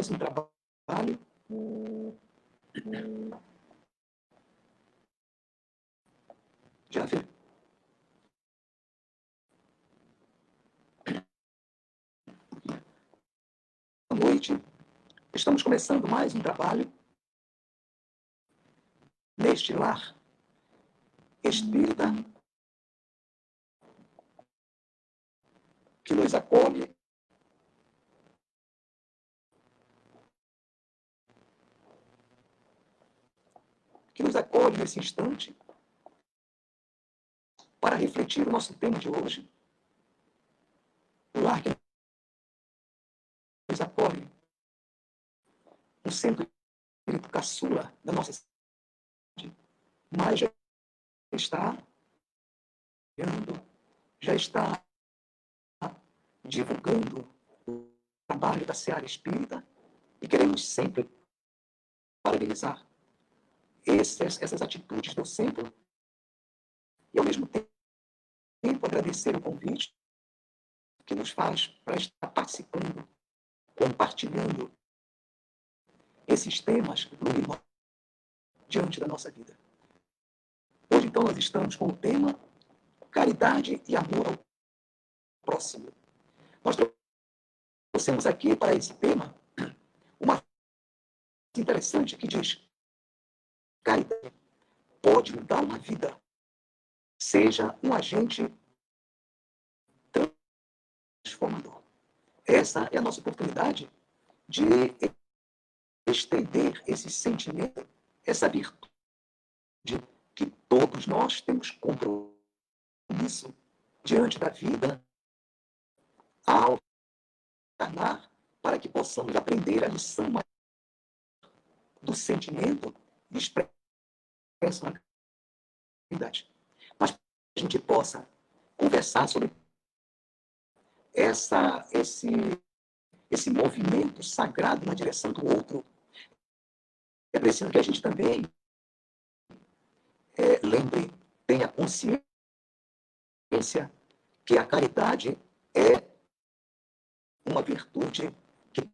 um trabalho. Já vi. Boa noite. Estamos começando mais um trabalho neste lar espírita que nos acolhe nesse instante para refletir o nosso tema de hoje. O lar que nos acolhe, um centro espírita caçula da nossa cidade, mas já está divulgando o trabalho da Seara Espírita e queremos sempre parabenizar essas atitudes do centro e, ao mesmo tempo, agradecer o convite que nos faz para estar participando, compartilhando esses temas luminosos diante da nossa vida. Hoje, então, nós estamos com o tema Caridade e Amor ao Próximo. Nós trouxemos aqui para esse tema uma frase interessante que diz: caridade pode mudar uma vida, seja um agente transformador. Essa é a nossa oportunidade de estender esse sentimento, essa virtude que todos nós temos compromisso diante da vida ao encarnar, para que possamos aprender a lição do sentimento e expressão da caridade. Mas para que a gente possa conversar sobre esse movimento sagrado na direção do outro, é preciso que a gente também lembre, tenha consciência que a caridade é uma virtude que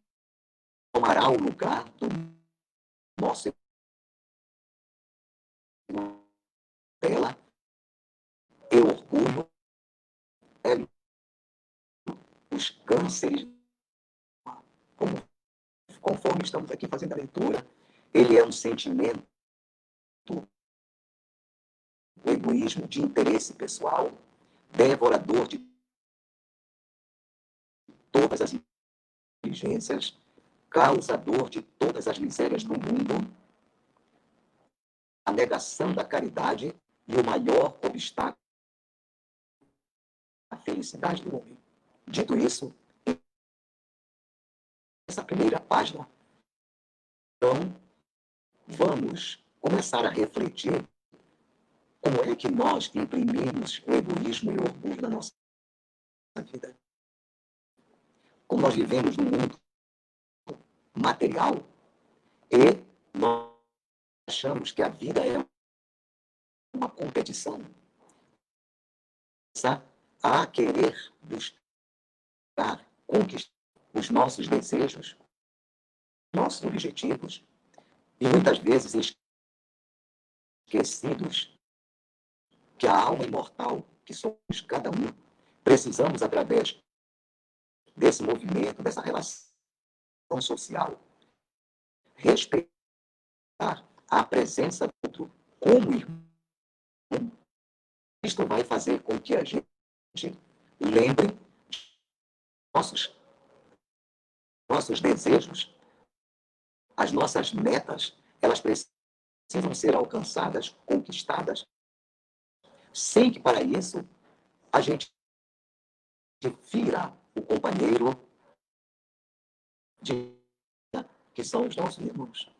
tomará o lugar do nosso dela e orgulho, os cânceres, conforme estamos aqui fazendo a leitura, ele é um sentimento, o egoísmo de interesse pessoal, devorador de todas as inteligências, causador de todas as misérias do mundo, a negação da caridade e o maior obstáculo à felicidade do homem. Dito isso, essa primeira página, então, vamos começar a refletir como é que nós imprimimos o egoísmo e o orgulho na nossa vida. Como nós vivemos num mundo material e nós achamos que a vida é uma competição, a querer buscar, conquistar os nossos desejos, nossos objetivos, e muitas vezes esquecidos que a alma imortal, que somos cada um, precisamos, através desse movimento, dessa relação social, respeitar a presença do outro como irmão. Isto vai fazer com que a gente lembre nossos desejos, as nossas metas, elas precisam ser alcançadas, conquistadas, sem que para isso a gente fira o companheiro que são os nossos irmãos.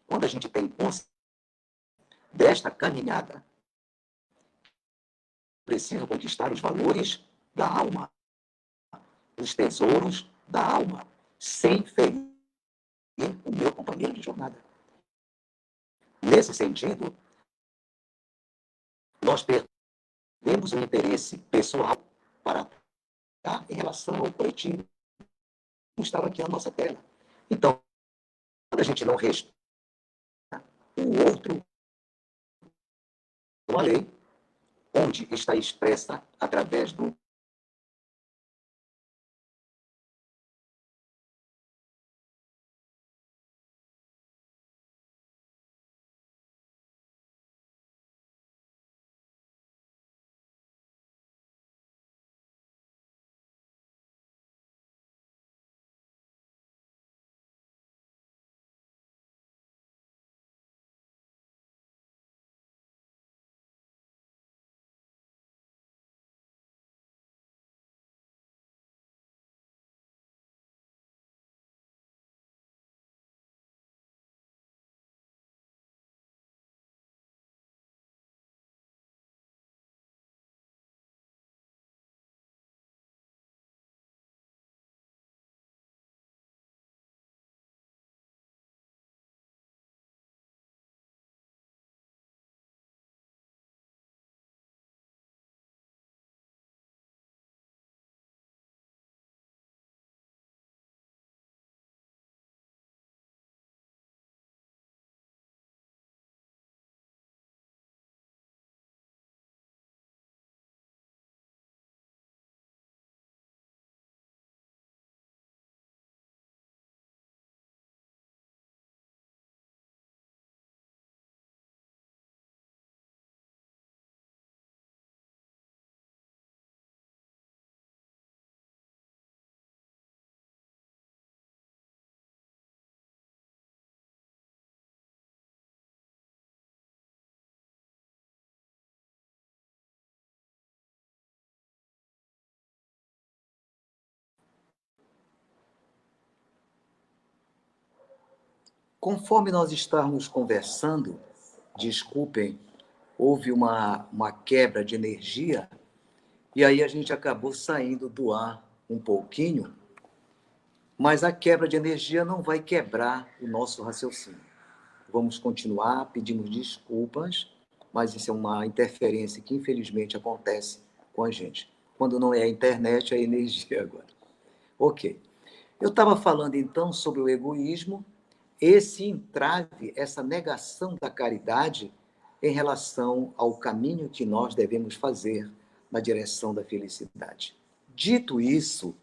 Quando a gente tem consciência desta caminhada, preciso conquistar os valores da alma, os tesouros da alma, sem ferir o meu companheiro de jornada. Nesse sentido, nós perdemos o interesse pessoal para estar em relação ao coletivo. estava aqui na nossa tela. Então, quando a gente não respeita o outro, uma lei, onde está expressa através do Conforme nós estávamos conversando, desculpem, houve uma quebra de energia, e aí a gente acabou saindo do ar um pouquinho, mas a quebra de energia não vai quebrar o nosso raciocínio. Vamos continuar, pedimos desculpas, mas isso é uma interferência que infelizmente acontece com a gente. Quando não é a internet, é a energia agora. Ok. Eu estava falando então sobre o egoísmo, esse entrave, essa negação da caridade em relação ao caminho que nós devemos fazer na direção da felicidade. Dito isso,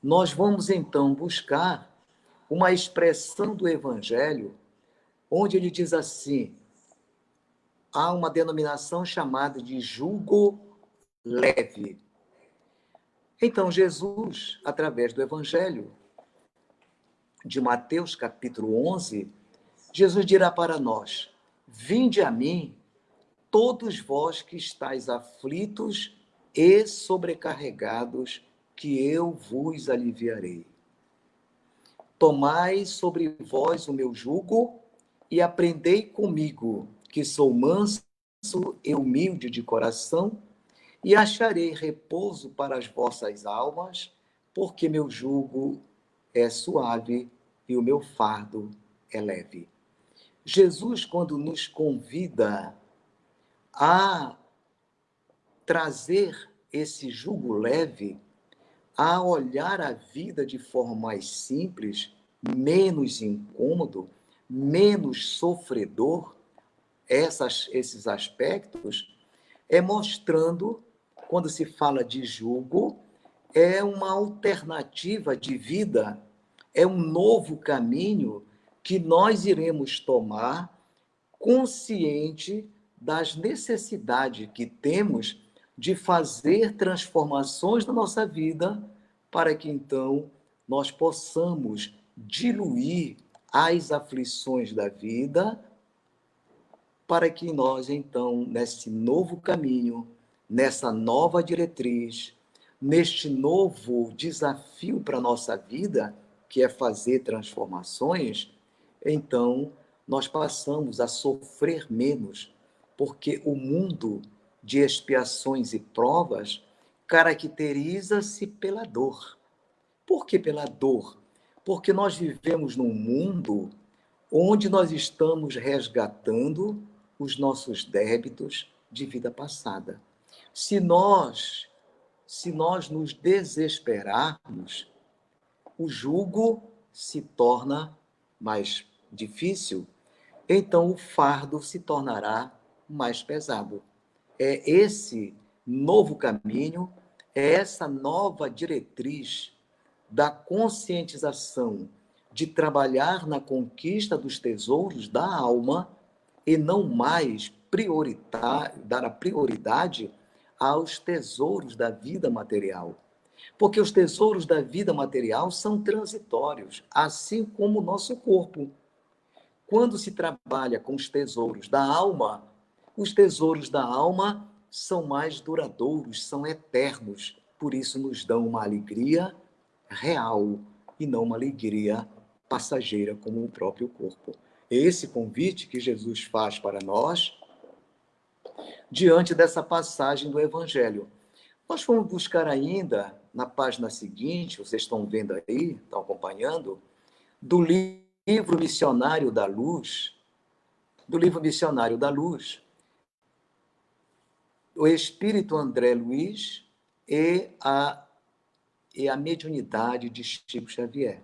nós vamos então buscar uma expressão do Evangelho onde ele diz assim: há uma denominação chamada de jugo leve. Então, Jesus, através do Evangelho de Mateus, capítulo 11, Jesus dirá para nós: vinde a mim, todos vós que estáis aflitos e sobrecarregados, que eu vos aliviarei. Tomai sobre vós o meu jugo e aprendei comigo, que sou manso e humilde de coração, e acharei repouso para as vossas almas, porque meu jugo é suave e o meu fardo é leve. Jesus, quando nos convida a trazer esse jugo leve, a olhar a vida de forma mais simples, menos incômodo, menos sofredor, esses aspectos, é mostrando, quando se fala de jugo, é uma alternativa de vida, é um novo caminho que nós iremos tomar consciente das necessidades que temos de fazer transformações na nossa vida para que então nós possamos diluir as aflições da vida, para que nós então, nesse novo caminho, nessa nova diretriz, neste novo desafio para a nossa vida, que é fazer transformações, então nós passamos a sofrer menos, porque o mundo de expiações e provas caracteriza-se pela dor. Por que pela dor? Porque nós vivemos num mundo onde nós estamos resgatando os nossos débitos de vida passada. Se nós nos desesperarmos, o jugo se torna mais difícil, então o fardo se tornará mais pesado. É esse novo caminho, é essa nova diretriz da conscientização de trabalhar na conquista dos tesouros da alma e não mais dar a prioridade aos tesouros da vida material. Porque os tesouros da vida material são transitórios, assim como o nosso corpo. Quando se trabalha com os tesouros da alma, os tesouros da alma são mais duradouros, são eternos. Por isso nos dão uma alegria real e não uma alegria passageira como o próprio corpo. É esse convite que Jesus faz para nós diante dessa passagem do Evangelho. Nós vamos buscar ainda, na página seguinte, vocês estão vendo aí, estão acompanhando, do livro Missionário da Luz, o Espírito André Luiz e a mediunidade de Chico Xavier,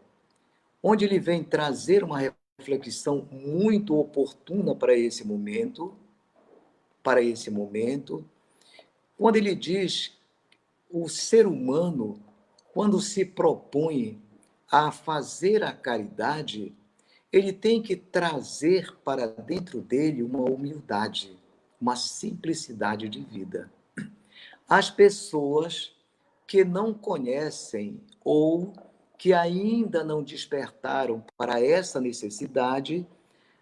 onde ele vem trazer uma reflexão muito oportuna para esse momento, quando ele diz o ser humano, quando se propõe a fazer a caridade, ele tem que trazer para dentro dele uma humildade, uma simplicidade de vida. As pessoas que não conhecem ou que ainda não despertaram para essa necessidade,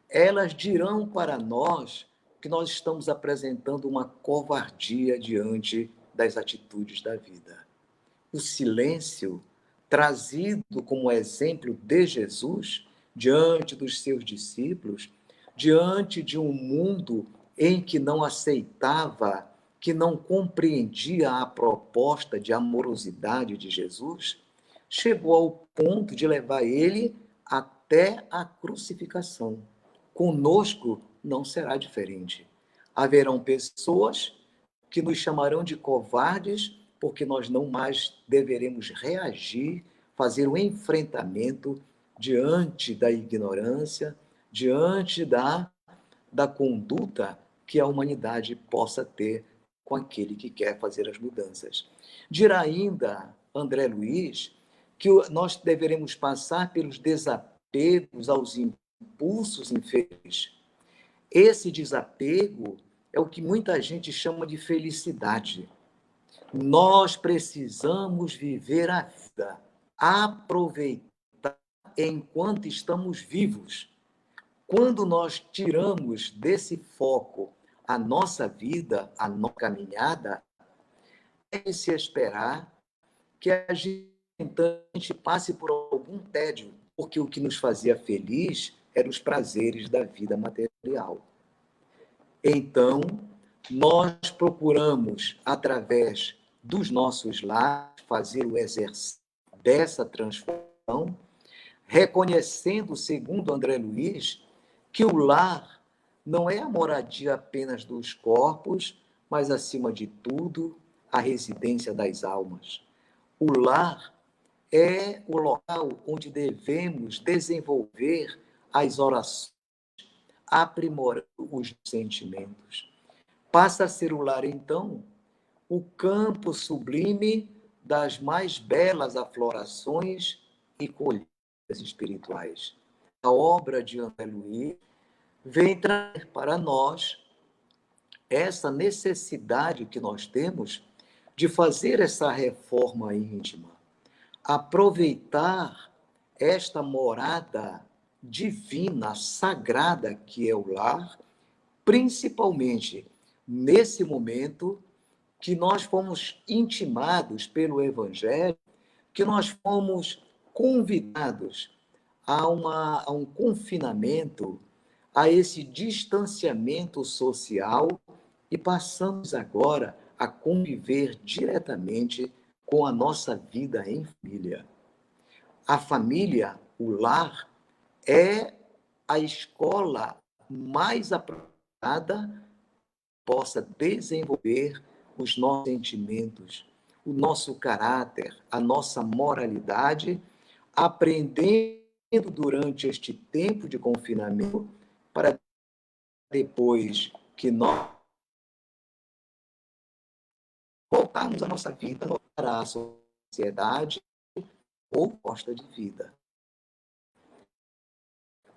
elas dirão para nós que nós estamos apresentando uma covardia diante das atitudes da vida. O silêncio, trazido como exemplo de Jesus, diante dos seus discípulos, diante de um mundo em que não aceitava, que não compreendia a proposta de amorosidade de Jesus, chegou ao ponto de levar ele até a crucificação. Conosco não será diferente. Haverão pessoas que nos chamarão de covardes, porque nós não mais deveremos reagir, fazer um enfrentamento diante da ignorância, diante da conduta que a humanidade possa ter com aquele que quer fazer as mudanças. Dirá ainda André Luiz que nós deveremos passar pelos desapegos aos impulsos inferiores. Esse desapego é o que muita gente chama de felicidade. Nós precisamos viver a vida, aproveitar enquanto estamos vivos. Quando nós tiramos desse foco a nossa vida, a nossa caminhada, é de se esperar que a gente passe por algum tédio, porque o que nos fazia feliz eram os prazeres da vida material. Então, nós procuramos, através dos nossos lares, fazer o exercício dessa transformação, reconhecendo, segundo André Luiz, que o lar não é a moradia apenas dos corpos, mas, acima de tudo, a residência das almas. O lar é o local onde devemos desenvolver as orações, aprimorar os sentimentos. Passa a ser o lar, então, o campo sublime das mais belas aflorações e colheitas espirituais. A obra de André Luiz vem trazer para nós essa necessidade que nós temos de fazer essa reforma íntima, aproveitar esta morada divina, sagrada que é o lar, principalmente nesse momento que nós fomos intimados pelo Evangelho, que nós fomos convidados a um confinamento, a esse distanciamento social e passamos agora a conviver diretamente com a nossa vida em família. A família, o lar, é a escola mais apropriada possa desenvolver os nossos sentimentos, o nosso caráter, a nossa moralidade, aprendendo durante este tempo de confinamento, para depois que nós voltarmos à nossa vida, para a sociedade ou proposta de vida.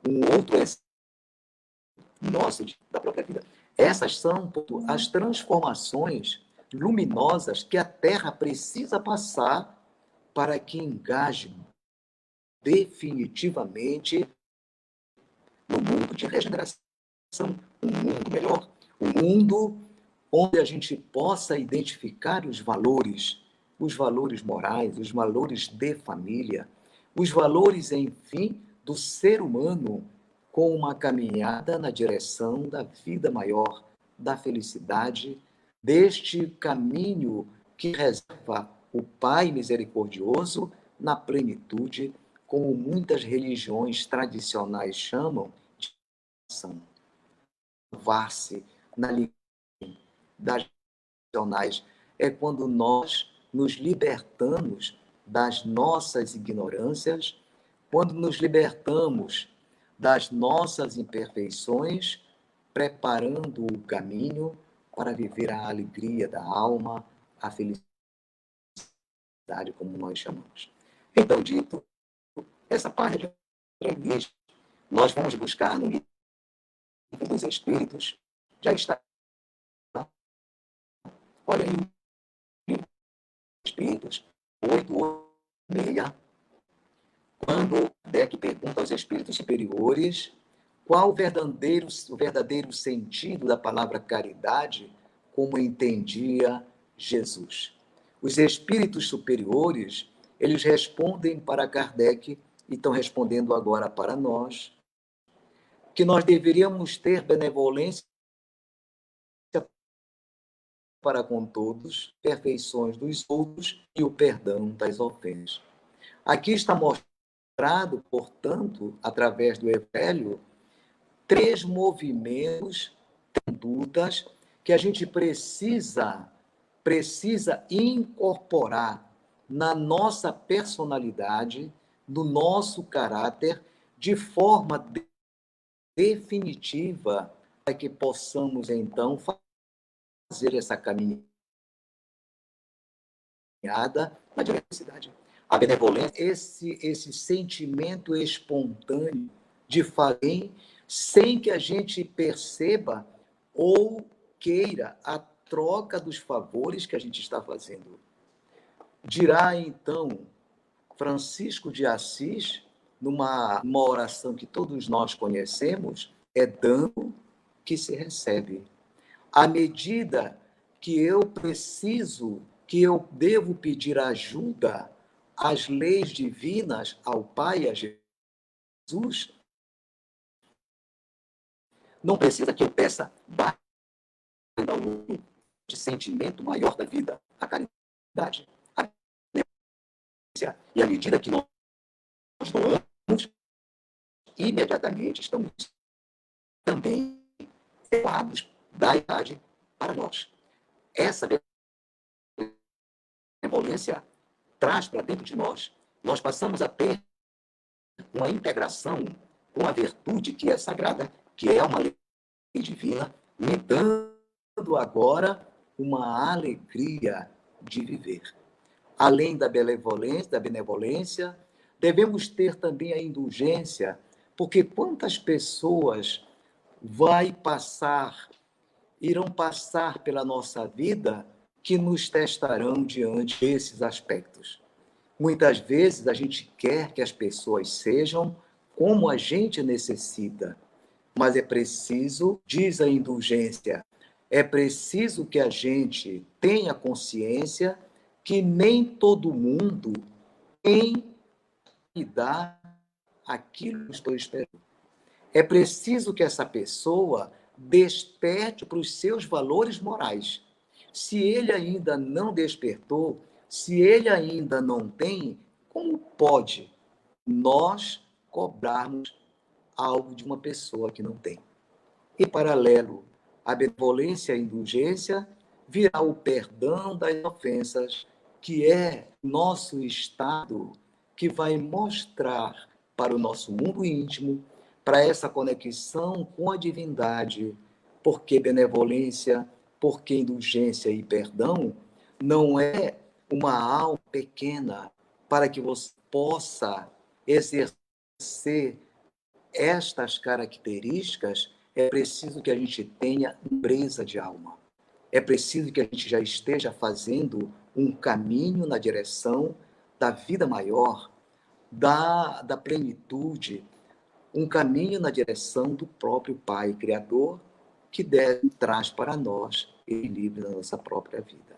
Um outro exemplo nosso da própria vida. Essas são as transformações luminosas que a Terra precisa passar para que engaje definitivamente no mundo de regeneração, um mundo melhor, um mundo onde a gente possa identificar os valores morais, os valores de família, os valores, enfim, do ser humano, com uma caminhada na direção da vida maior, da felicidade, deste caminho que reserva o Pai misericordioso na plenitude, como muitas religiões tradicionais chamam de ação. Salvar-se na das racionais é quando nós nos libertamos das nossas ignorâncias, quando nos libertamos das nossas imperfeições, preparando o caminho para viver a alegria da alma, a felicidade, como nós chamamos. Então, dito essa parte de nós vamos buscar no livro dos Espíritos, já está. Olha aí, o livro dos Espíritos, 886, quando Kardec pergunta aos espíritos superiores qual o verdadeiro sentido da palavra caridade, como entendia Jesus. Os espíritos superiores, eles respondem para Kardec, e estão respondendo agora para nós, que nós deveríamos ter benevolência para com todos, perfeições dos outros e o perdão das ofensas. Aqui está mostrado, portanto, através do Evangelho, 3 movimentos, condutas que a gente precisa incorporar na nossa personalidade, no nosso caráter, de forma definitiva, para que possamos, então, fazer essa caminhada na diversidade. A benevolência, esse sentimento espontâneo de fazer sem que a gente perceba ou queira a troca dos favores que a gente está fazendo. Dirá, então, Francisco de Assis, numa oração que todos nós conhecemos, é dando que se recebe. À medida que eu preciso, que eu devo pedir ajuda às leis divinas, ao Pai e a Jesus, não precisa que eu peça de sentimento maior da vida, a caridade, a benevolência. E à medida que nós doamos, imediatamente estamos também doados da idade para nós. Essa benevolência traz para dentro de nós passamos a ter uma integração com a virtude que é sagrada, que é uma lei divina, me dando agora uma alegria de viver. Além da benevolência, devemos ter também a indulgência, porque quantas pessoas irão passar pela nossa vida que nos testarão diante desses aspectos. Muitas vezes a gente quer que as pessoas sejam como a gente necessita, mas é preciso, diz a indulgência, é preciso que a gente tenha consciência que nem todo mundo tem que dar aquilo que estou esperando. É preciso que essa pessoa desperte para os seus valores morais. Se ele ainda não despertou, se ele ainda não tem, como pode nós cobrarmos algo de uma pessoa que não tem? E paralelo à benevolência e à indulgência, virá o perdão das ofensas, que é nosso estado que vai mostrar para o nosso mundo íntimo, para essa conexão com a divindade, porque benevolência, porque indulgência e perdão não é uma alma pequena para que você possa exercer estas características, é preciso que a gente tenha nobreza de alma. É preciso que a gente já esteja fazendo um caminho na direção da vida maior, da plenitude, um caminho na direção do próprio Pai Criador, que traz para nós equilíbrio na nossa própria vida.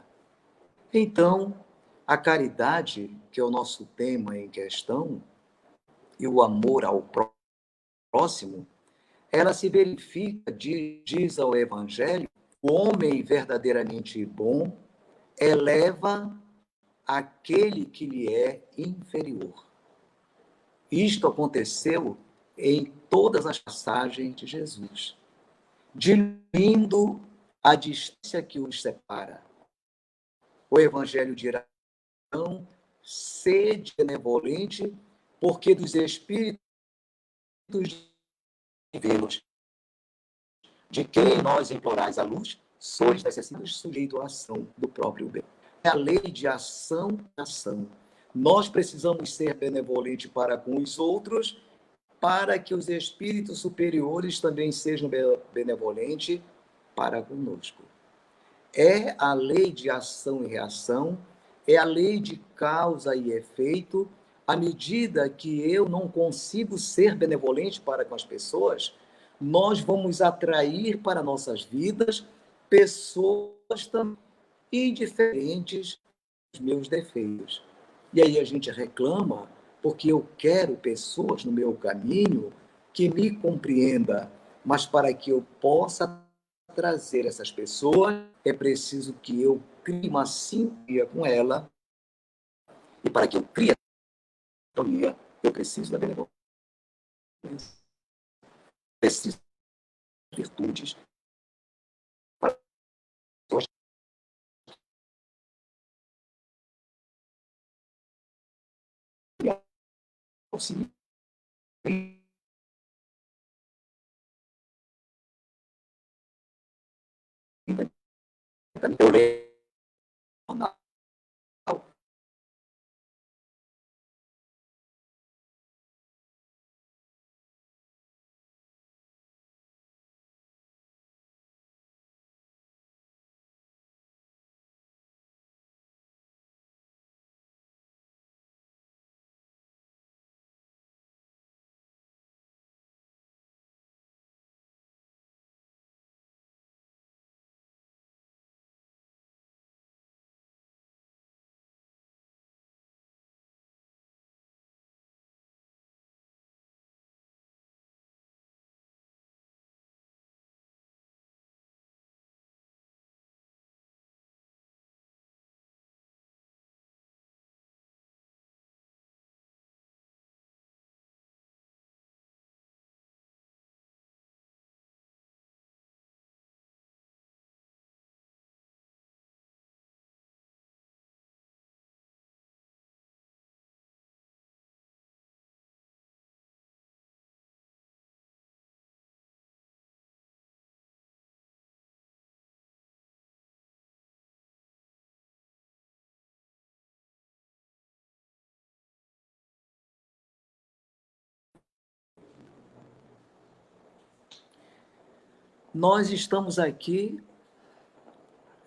Então, a caridade, que é o nosso tema em questão, e o amor ao próximo, ela se verifica, diz ao Evangelho, o homem verdadeiramente bom eleva aquele que lhe é inferior. Isto aconteceu em todas as passagens de Jesus, diluindo a distância que os separa. O Evangelho dirá, não, sede benevolente, porque dos espíritos divinos, de quem nós implorais a luz, sois necessitados sujeito à ação do próprio bem. É a lei de ação e ação. Nós precisamos ser benevolentes para com os outros, para que os espíritos superiores também sejam benevolentes para conosco. É a lei de ação e reação, é a lei de causa e efeito. À medida que eu não consigo ser benevolente para com as pessoas, nós vamos atrair para nossas vidas pessoas também indiferentes dos meus defeitos. E aí a gente reclama porque eu quero pessoas no meu caminho que me compreenda, mas para que eu possa trazer essas pessoas, é preciso que eu crie uma sintonia com ela, e para que eu crie a sintonia, eu preciso da benevolência, preciso de virtudes, para que as pessoas auxiliem. Eu leio Nós estamos aqui,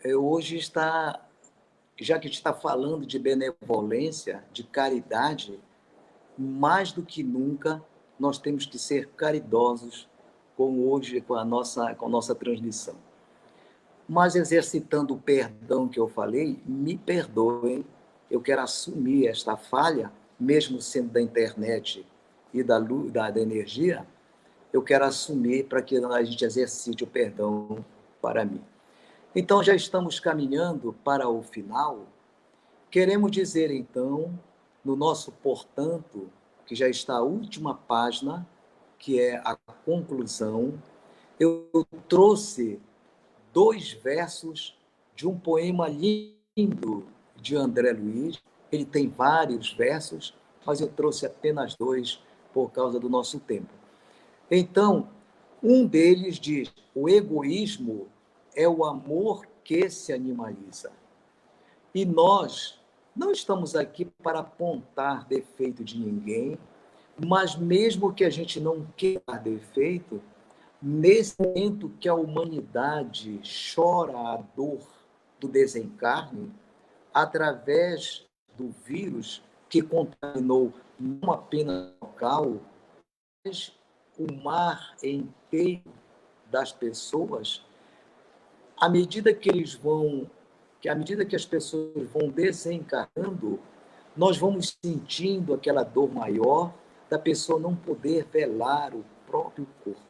hoje já que a gente está falando de benevolência, de caridade, mais do que nunca, nós temos que ser caridosos com a nossa transmissão. Mas exercitando o perdão que eu falei, me perdoem, eu quero assumir esta falha, mesmo sendo da internet e da luz, da energia, eu quero assumir para que a gente exercite o perdão para mim. Então, já estamos caminhando para o final. Queremos dizer, então, no nosso portanto, que já está a última página, que é a conclusão, eu trouxe 2 versos de um poema lindo de André Luiz. Ele tem vários versos, mas eu trouxe apenas dois por causa do nosso tempo. Então, um deles diz: o egoísmo é o amor que se animaliza. E nós não estamos aqui para apontar defeito de ninguém, mas mesmo que a gente não queira defeito, nesse momento que a humanidade chora a dor do desencarne, através do vírus que contaminou não apenas o local, mas o mar inteiro das pessoas, à medida que à medida que as pessoas vão desencarnando, nós vamos sentindo aquela dor maior da pessoa não poder velar o próprio corpo,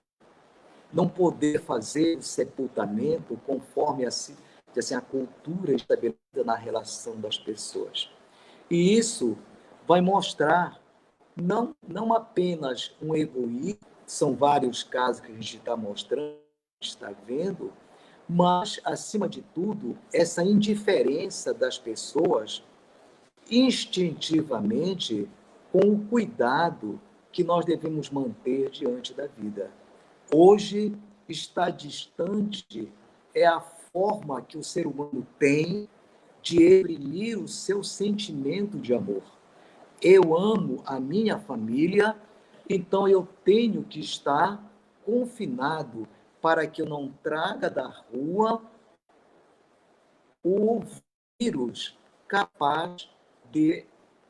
não poder fazer o sepultamento conforme assim, a cultura estabelecida na relação das pessoas. E isso vai mostrar não apenas um egoísmo, são vários casos que a gente está mostrando, está vendo, mas, acima de tudo, essa indiferença das pessoas instintivamente com o cuidado que nós devemos manter diante da vida. Hoje, está distante é a forma que o ser humano tem de exprimir o seu sentimento de amor. Eu amo a minha família, então eu tenho que estar confinado para que eu não traga da rua o vírus capaz de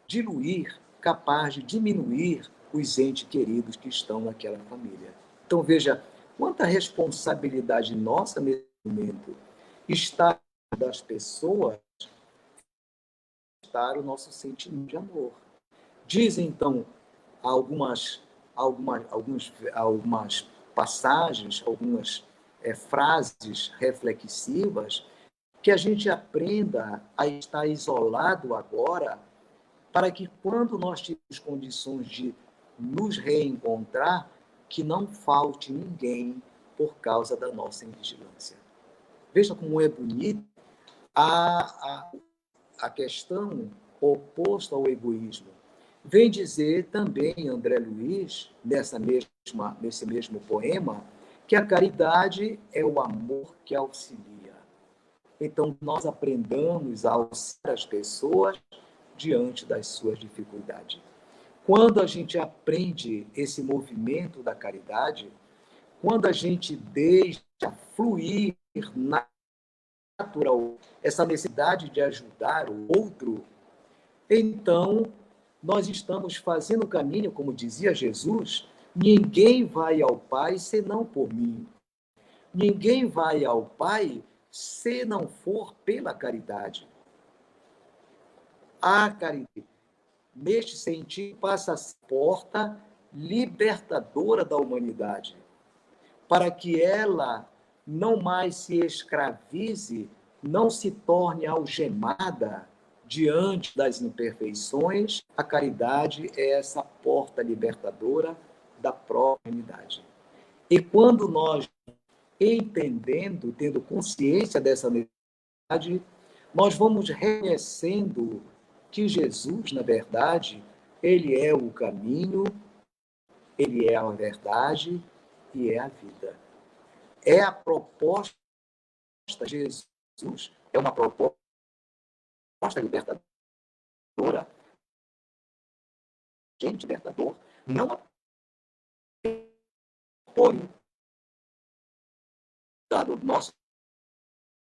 diluir, capaz de diminuir os entes queridos que estão naquela família. Então, veja quanta responsabilidade nossa nesse momento está das pessoas estar o nosso sentimento de amor. Dizem, então, algumas passagens, algumas frases reflexivas, que a gente aprenda a estar isolado agora, para que quando nós tivermos condições de nos reencontrar, que não falte ninguém por causa da nossa invigilância. Veja como é bonito a questão oposta ao egoísmo. Vem dizer também André Luiz, nesse mesmo poema, que a caridade é o amor que auxilia. Então, nós aprendamos a auxiliar as pessoas diante das suas dificuldades. Quando a gente aprende esse movimento da caridade, quando a gente deixa fluir natural essa necessidade de ajudar o outro, então nós estamos fazendo o caminho, como dizia Jesus: ninguém vai ao Pai senão por mim. Ninguém vai ao Pai se não for pela caridade. A caridade, neste sentido, passa a ser a porta libertadora da humanidade, para que ela não mais se escravize, não se torne algemada diante das imperfeições. A caridade é essa porta libertadora da própria humanidade. E quando nós, entendendo, tendo consciência dessa necessidade, nós vamos reconhecendo que Jesus, na verdade, ele é o caminho, ele é a verdade e é a vida. É a proposta de Jesus, é uma proposta libertadora, gente libertador, não apoio do nosso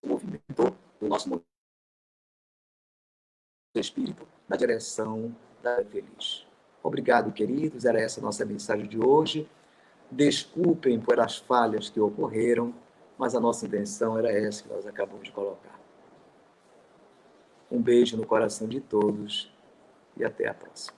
movimento, do nosso movimento espírito, na direção da feliz. Obrigado, queridos, era essa a nossa mensagem de hoje. Desculpem pelas falhas que ocorreram, mas a nossa intenção era essa que nós acabamos de colocar. Um beijo no coração de todos e até a próxima.